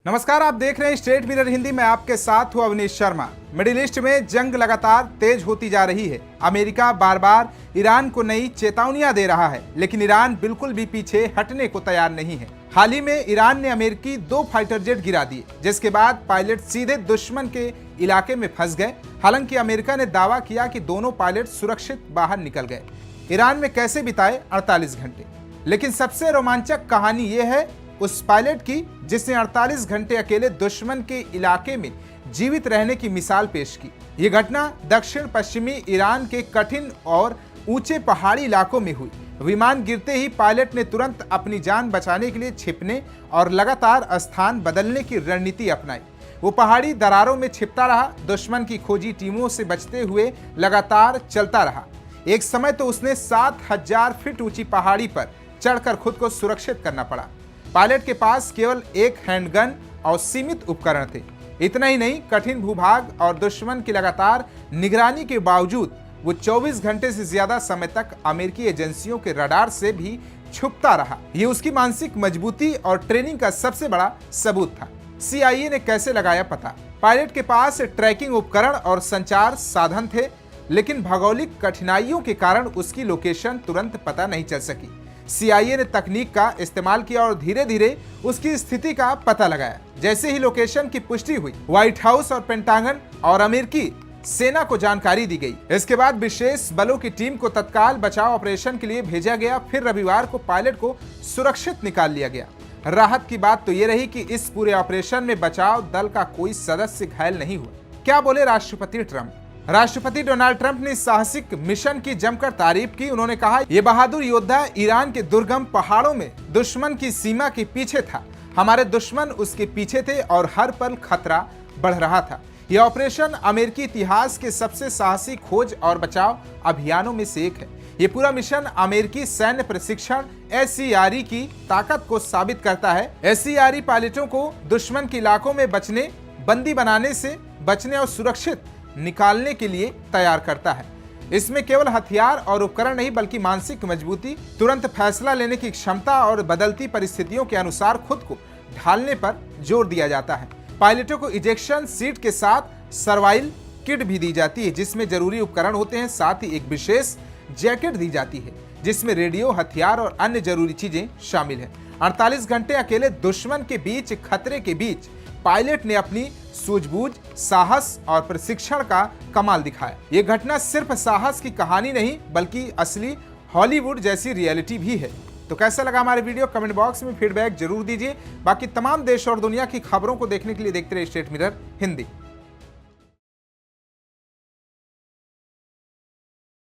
नमस्कार, आप देख रहे हैं स्टेट मिरर हिंदी में। आपके साथ हूं अवनीश शर्मा। मिडिल ईस्ट में जंग लगातार तेज होती जा रही है। अमेरिका बार बार ईरान को नई चेतावनियां दे रहा है, लेकिन ईरान बिल्कुल भी पीछे हटने को तैयार नहीं है। हाल ही में ईरान ने अमेरिकी 2 फाइटर जेट गिरा दिए, जिसके बाद पायलट सीधे दुश्मन के इलाके में फंस गए। हालांकि अमेरिका ने दावा किया कि दोनों पायलट सुरक्षित बाहर निकल गए। ईरान में कैसे बिताए 48 घंटे। लेकिन सबसे रोमांचक कहानी यह है उस पायलट की जिसने 48 घंटे अकेले दुश्मन के इलाके में जीवित रहने की मिसाल पेश की। ये घटना दक्षिण पश्चिमी ईरान के कठिन और ऊंचे पहाड़ी इलाकों में हुई। विमान गिरते ही पायलट ने तुरंत अपनी जान बचाने के लिए छिपने और लगातार स्थान बदलने की रणनीति अपनाई। वो पहाड़ी दरारों में छिपता रहा, दुश्मन की खोजी टीमों से बचते हुए लगातार चलता रहा। एक समय तो उसने 7000 फीट ऊंची पहाड़ी पर चढ़कर खुद को सुरक्षित करना पड़ा। पायलट के पास केवल एक हैंडगन और सीमित उपकरण थे। इतना ही नहीं, कठिन भूभाग और दुश्मन की लगातार निगरानी के बावजूद वो 24 घंटे से ज्यादा समय तक अमेरिकी एजेंसियों के रडार से भी छुपता रहा। ये उसकी मानसिक मजबूती और ट्रेनिंग का सबसे बड़ा सबूत था। CIA ने कैसे लगाया पता। पायलट के पास ट्रैकिंग उपकरण और संचार साधन थे, लेकिन भौगोलिक कठिनाइयों के कारण उसकी लोकेशन तुरंत पता नहीं चल सकी। CIA ने तकनीक का इस्तेमाल किया और धीरे धीरे उसकी स्थिति का पता लगाया। जैसे ही लोकेशन की पुष्टि हुई, व्हाइट हाउस और पेंटागन और अमेरिकी सेना को जानकारी दी गई। इसके बाद विशेष बलों की टीम को तत्काल बचाव ऑपरेशन के लिए भेजा गया। फिर रविवार को पायलट को सुरक्षित निकाल लिया गया। राहत की बात तो ये रही कि इस पूरे ऑपरेशन में बचाव दल का कोई सदस्य घायल नहीं हुआ। क्या बोले राष्ट्रपति ट्रंप। राष्ट्रपति डोनाल्ड ट्रंप ने साहसिक मिशन की जमकर तारीफ की। उन्होंने कहा, ये बहादुर योद्धा ईरान के दुर्गम पहाड़ों में दुश्मन की सीमा के पीछे था। हमारे दुश्मन उसके पीछे थे और हर पल खतरा बढ़ रहा था। यह ऑपरेशन अमेरिकी इतिहास के सबसे साहसी खोज और बचाव अभियानों में से एक है। ये पूरा मिशन अमेरिकी सैन्य प्रशिक्षण SCRE की ताकत को साबित करता है। SCRE पायलटों को दुश्मन के इलाकों में बचने, बंदी बनाने से बचने और सुरक्षित निकालने के लिए तैयार करता है। इसमें केवल हथियार और उपकरण नहीं, बल्कि मानसिक मजबूती, तुरंत फैसला लेने की क्षमता और बदलती परिस्थितियों के अनुसार खुद को ढालने पर जोर दिया जाता है। पायलटों को इजेक्शन सीट के साथ सर्वाइवल किट भी दी जाती है, जिसमें जरूरी उपकरण होते हैं। साथ ही एक विशेष जैकेट दी जाती है, जिसमें रेडियो, हथियार और अन्य जरूरी चीजें शामिल हैं। 48 घंटे अकेले दुश्मन के बीच, खतरे के बीच पायलट ने अपनी सूझबूझ, साहस और प्रशिक्षण का कमाल दिखाया। ये घटना सिर्फ साहस की कहानी नहीं, बल्कि असली हॉलीवुड जैसी रियलिटी भी है। तो कैसा लगा हमारे वीडियो, कमेंट बॉक्स में फीडबैक जरूर दीजिए। बाकी तमाम देश और दुनिया की खबरों को देखने के लिए देखते रहिए स्टेट मिरर हिंदी।